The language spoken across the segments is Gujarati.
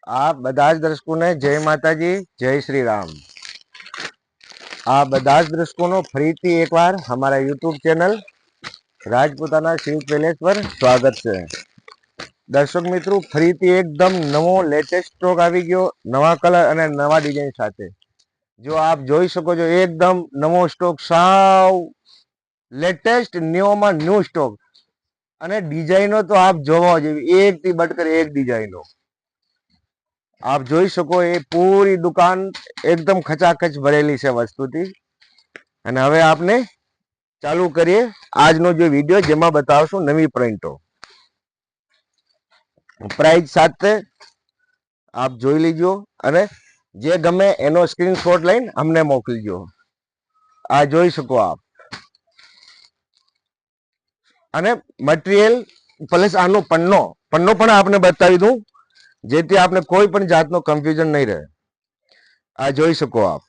आप બધા જ દર્શકોને જય માતાજી, જય શ્રી રામ। આ બધા જ દર્શકોનો ફરીથી એકવાર અમારા YouTube channel Rajputana Shiv palace પર સ્વાગત છે। દર્શક મિત્રો, ફરીથી એકદમ નવો લેટેસ્ટ સ્ટોક આવી ગયો, નવા કલર અને નવા ડિઝાઇન સાથે। જો આપ જોઈ શકો છો, એકદમ નવો સ્ટોક, સાવ લેટેસ્ટ ન્યૂમાં ન્યૂ સ્ટોક અને ડિઝાઇનો તો આપ જોવા જેવી, એક થી બટકર એક ડિઝાઇનો। आप જોઈ શકો, એ પૂરી દુકાન એકદમ ખચાખચ ભરેલી છે વસ્તુથી। અને હવે આપને ચાલુ કરીએ આજનો જે વિડીયો, જેમાં બતાવશું નવી પ્રિન્ટો, પ્રાઇસ સાથે આપ જોઈ લીજો અને જે ગમે એનો સ્ક્રીનશોટ લઈને અમને મોકલજો। આ જોઈ શકો આપ, અને મટીરિયલ પ્લસ આનો પન્નો પણ આપને બતાવી દઉં, જેથી આપને કોઈ પણ જાતનો કન્ફ્યુઝન નહીં રહે। આ જોઈ શકો આપ,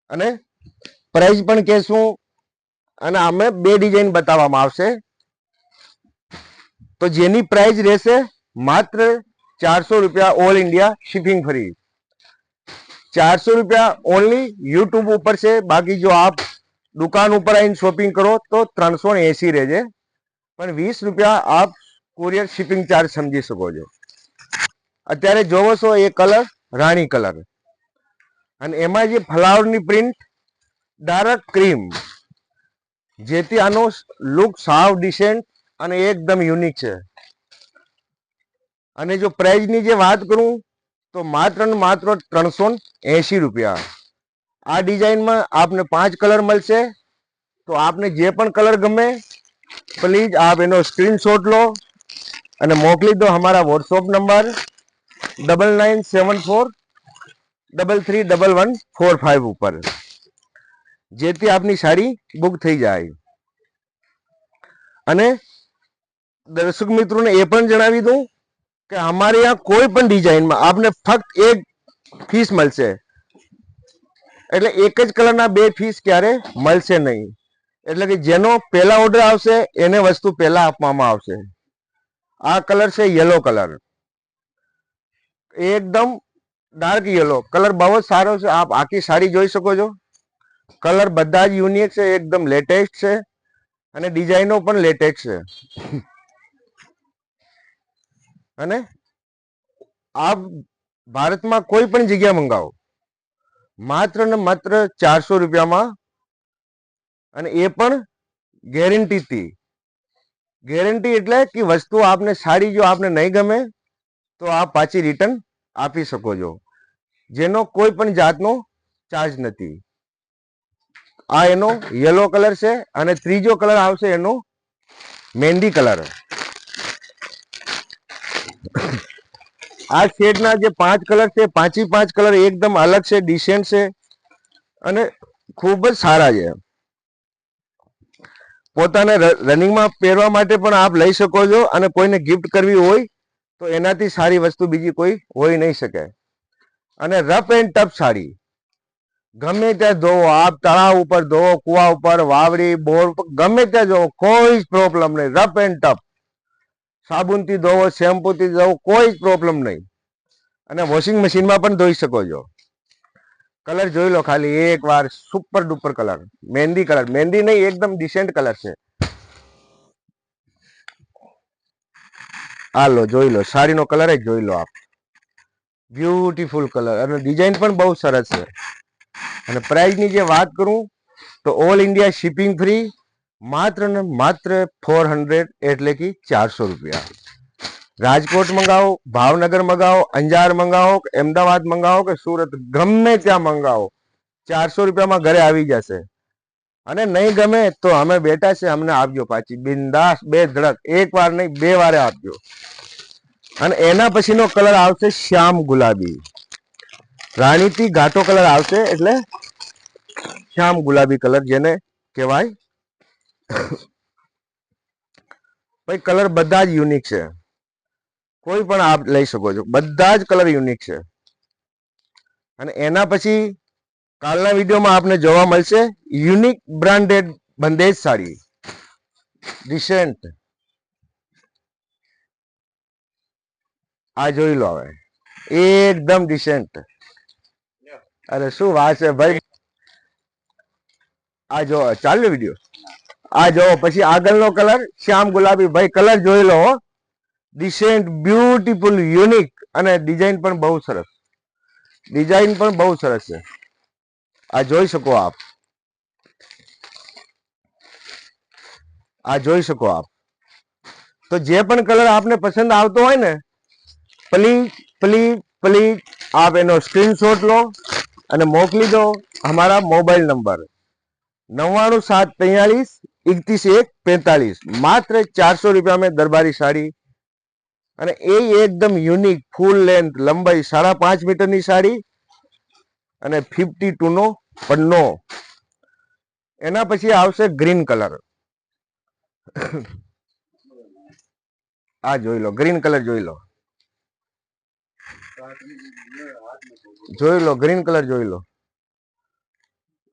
અને પ્રાઇસ પણ કહેશું, અને અમે બે ડિઝાઇન બતાવવામાં આવશે। તો જેની પ્રાઇસ રહેશે માત્ર 400 રૂપિયા, ઓલ ઇન્ડિયા શિપિંગ ફ્રી। 400 રૂપિયા ઓનલી યુટ્યુબ ઉપર છે, બાકી જો આપ દુકાન ઉપર આવીને શોપિંગ કરો તો 380 રહેશે, પણ 20 રૂપિયા આપ કુરિયર શિપિંગ ચાર્જ સમજી શકો છો। અત્યારે જોવો છો એ કલર રાણી કલર, અને એમાં જે ફ્લાવરની પ્રિન્ટ ડાર્ક ક્રીમ, જેથી આનો લુક સાવ ડિસેન્ટ અને એકદમ યુનિક છે। અને જો પ્રાઇઝની જે વાત કરું તો માત્ર ને માત્ર 380 રૂપિયા। આ ડિઝાઇનમાં આપને 5 કલર મળશે। તો આપને જે પણ કલર ગમે, પ્લીઝ આપ એનો સ્ક્રીનશોટ લો અને મોકલી દો हमारा व्हाट्सएप नंबर 9974331145 ઉપર, જેથી આપની સાડી બુક થઈ જાય। અને દર્શક મિત્રોને એ પણ જણાવી દઉં કે અમારે यहाँ કોઈ પણ ડિઝાઇનમાં આપને ફક્ત એક પીસ મળશે, એટલે એક જ કલરના બે પીસ ક્યારે મળશે નહીં। એટલે કે જેનો પહેલા ઓર્ડર આવશે એને વસ્તુ પહેલા આપવામાં આવશે। આ કલર છે યલો કલર, એકદમ ડાર્ક યલો કલર, બહુ જ સારો છે। આપ આખી સાડી જોઈ શકો છો, કલર બધા જ યુનિક છે, એકદમ લેટેસ્ટ છે, અને ડિઝાઇનો પણ લેટેસ્ટ છે। અને આપ ભારતમાં કોઈ પણ જગ્યા મંગાવો, માત્ર ને માત્ર 400 રૂપિયામાં, અને એ પણ ગેરંટીથી। ગેરંટી એટલે કે વસ્તુ આપને સાડી જો આપને નહીં ગમે તો આપ પાછી રિટર્ન આપી શકો છો, જેનો કોઈ પણ જાતનો ચાર્જ નથી। આ એનો યલો કલર છે, અને ત્રીજો કલર આવશે એનો મહેંદી કલર। આ શેડના જે 5 કલર છે, પાંચે 5 કલર એકદમ અલગ છે, ડિસેન્ટ છે, અને ખૂબ જ સારા છે। પોતાને રનિંગમાં પહેરવા માટે પણ આપ લઈ શકો છો, અને કોઈને ગિફ્ટ કરવી હોય તો એનાથી સારી વસ્તુ બીજી કોઈ હોઈ નહીં શકે। અને રફ એન્ડ ટફ સાડી ગમે ત્યાં ધોવો, આપ તળાવ ઉપર ધોવો, કુવા ઉપર, વાવડી, બોર, ગમે ત્યાં ધોવો, કોઈ જ પ્રોબ્લેમ નહીં। રફ એન્ડ ટફ, સાબુનથી ધોવો, શેમ્પૂથી ધોવો, કોઈ જ પ્રોબ્લેમ નહીં। અને વોશિંગ મશીનમાં પણ ધોઈ શકો છો। કલર જોઈ લો ખાલી એક વાર, સુપર ડુપર કલર, મહેંદી કલર, મહેંદી નહીં, એકદમ ડિસેન્ટ કલર છે। આ લો, જોઈ લો, સાડીનો કલર જ જોઈ લો આપ, બ્યુટીફુલ કલર, અને ડિઝાઇન પણ બહુ સરસ છે। અને પ્રાઇસની જે વાત કરું તો ઓલ ઇન્ડિયા શિપિંગ ફ્રી, માત્ર ને માત્ર 400, એટલે કે 400 રૂપિયા। રાજકોટ મંગાવો, ભાવનગર મંગાવો, અંજાર મંગાવો, અમદાવાદ મંગાવો કે સુરત, ગમે ત્યાં મંગાવો, 400 રૂપિયામાં ઘરે આવી જશે। અને નહીં ગમે તો અમે બેઠા છે, અમને આપજો પાછી બિંદાસ, બે ધડક, એક વાર નહીં, બે વારે આપજો। અને એના પછીનો કલર આવશે શ્યામ ગુલાબી, રાણીથી ઘાટો કલર આવશે, એટલે શ્યામ ગુલાબી કલર જેને કહેવાય। ભાઈ કલર બધા જ યુનિક છે, કોઈ પણ આપ લઈ શકો છો, બધા જ કલર યુનિક છે। અને એના પછી કાલના વિડીયોમાં આપને જોવા મળશે યુનિક બ્રાન્ડેડ બંદેજ સાડી, રિસેન્ટ। આ જોઈ લો હવે, એકદમ ડિસેન્ટ. અરે શું વાત છે ભાઈ. આ જો ચાલ્યો વિડીયો. આ જો પછી આગળનો કલર શ્યામ ગુલાબી. ભાઈ કલર જોઈ લો. ડિસેન્ટ, બ્યુટીફુલ, યુનિક અને ડિઝાઇન પણ બહુ સરસ. ડિઝાઇન પણ બહુ સરસ છે. આ જોઈ શકો આપ. આ જોઈ શકો આપ. તો જે પણ કલર આપને પસંદ આવતો હોય ને, પ્લીઝ પ્લીઝ પ્લીઝ આપ એનો સ્ક્રીનશોટ લો અને મોકલી દો હમારા મોબાઈલ નંબર 9974314145. માત્ર 400 રૂપિયા में દરબારી સાડી. અને એ એકદમ યુનિક ફૂલ લેન્થ લંબાઈ 5.5 મીટરની સાડી અને 52 નો પન્નો. એના પછી આવશે ગ્રીન કલર. આ જોઈ લો, ગ્રીન કલર જોઈ લો. જોઈ લો, ગ્રીન કલર જોઈ લો.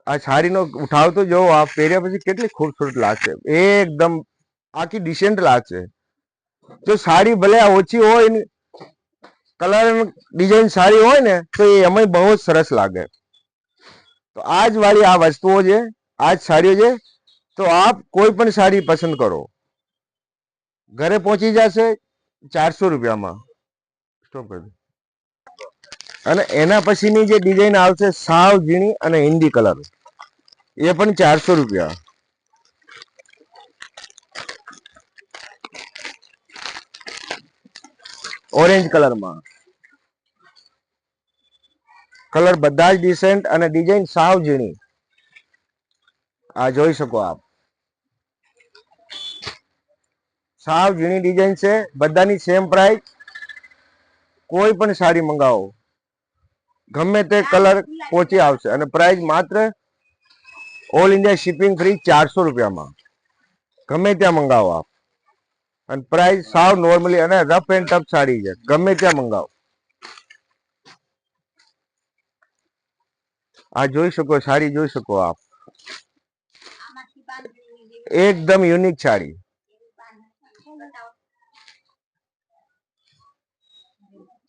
આ સાડીનો ઉઠાવ તો જો આ પહેર્યા પછી કેટલી ખૂબસૂરત લાગશે. એકદમ આખી ડિસેન્ટ લાગશે. જો સાડી ભલે ઓછી હોય, કલર ડિઝાઇન સારી હોય ને, તો એ એમાં બહુ જ સરસ લાગે. તો આજ વાળી આ વસ્તુઓ છે, આજ સાડીઓ છે. તો આપ કોઈ પણ સાડી પસંદ કરો, ઘરે પહોંચી જશે 400 રૂપિયામાં. સ્ટોપ કરી દો. અને એના પછીની જે ડિઝાઇન આવશે સાવ ઝીણી અને હિન્દી કલર, એ પણ 400 રૂપિયા. ઓરેન્જ કલરમાં. કલર બધા જ ડિસેન્ટ અને ડિઝાઇન સાવ ઝીણી. આ જોઈ શકો આપ. સાવ ઝીણી ડિઝાઇન છે, બધાની સેમ પ્રાઇસ. કોઈ પણ સાડી મંગાવો, ગમે તે કલર પહોંચી આવશે અને પ્રાઇસ માત્ર ઓલ ઇન્ડિયા શિપિંગ ફ્રી 400 રૂપિયામાં. ગમે ત્યાં મંગાવો આપ. અને પ્રાઇસ સાવ નોર્મલી અને રફ એન્ડ ટફ સાડી છે, ગમે ત્યાં મંગાવો. આ જોઈ શકો, સાડી જોઈ શકો આપ. એકદમ યુનિક સાડી.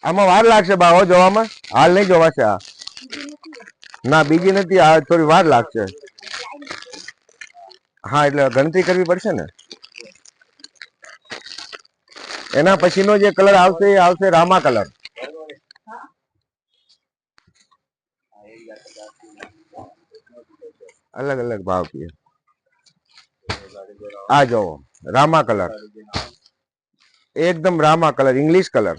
આમાં વાર લાગશે ભાવ જોવામાં. હાલ નહીં જોવાશે. આ ના બીજી નથી, આ થોડી વાર લાગશે. હા એટલે ગણતરી કરવી પડશે ને. એના પછીનો જે કલર આવશે એ આવશે રામા કલર. અલગ અલગ ભાવ છે. આ જો રામા કલર, એકદમ રામા કલર, ઇંગ્લિશ કલર.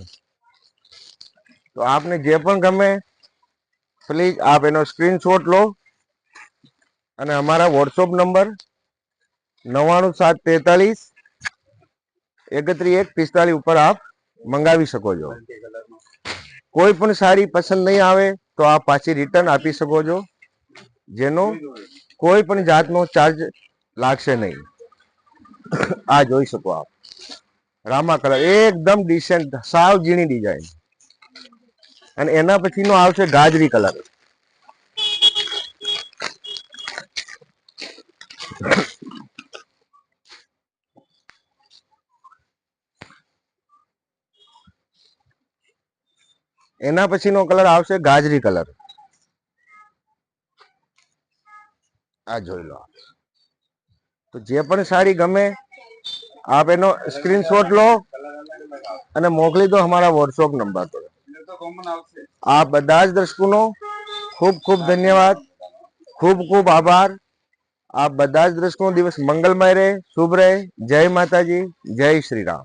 તો આપને જે પણ ગમે પ્લીઝ આપ એનો સ્ક્રીનશોટ લો અને અમારા વોટ્સઅપ નંબર 9974313145 ઉપર આપ મંગાવી શકો છો. કોઈ પણ સાડી પસંદ નહીં આવે તો આપ પાછી રિટર્ન આપી શકો છો, જેનો કોઈ પણ જાતનો ચાર્જ લાગશે નહીં. આ જોઈ શકો આપ. રામા કલર એકદમ ડિસેન્ટ, સાવ ઝીણી ડિઝાઇન. અને એના પછીનો આવશે ગાજરી કલર. એના પછીનો કલર આવશે ગાજરી કલર. આ જોઈ લો. તો જે પણ સાડી ગમે આપ એનો સ્ક્રીનશોટ લો અને મોકલી દો અમારા વોટ્સઅપ નંબર પર. આ બધા જ દર્શકોનો ખૂબ ખૂબ ધન્યવાદ, ખૂબ ખૂબ આભાર. આપ બધા જ દર્શકો દિવસ મંગલમય રહે, શુભ રહે. જય માતાજી, જય શ્રી રામ.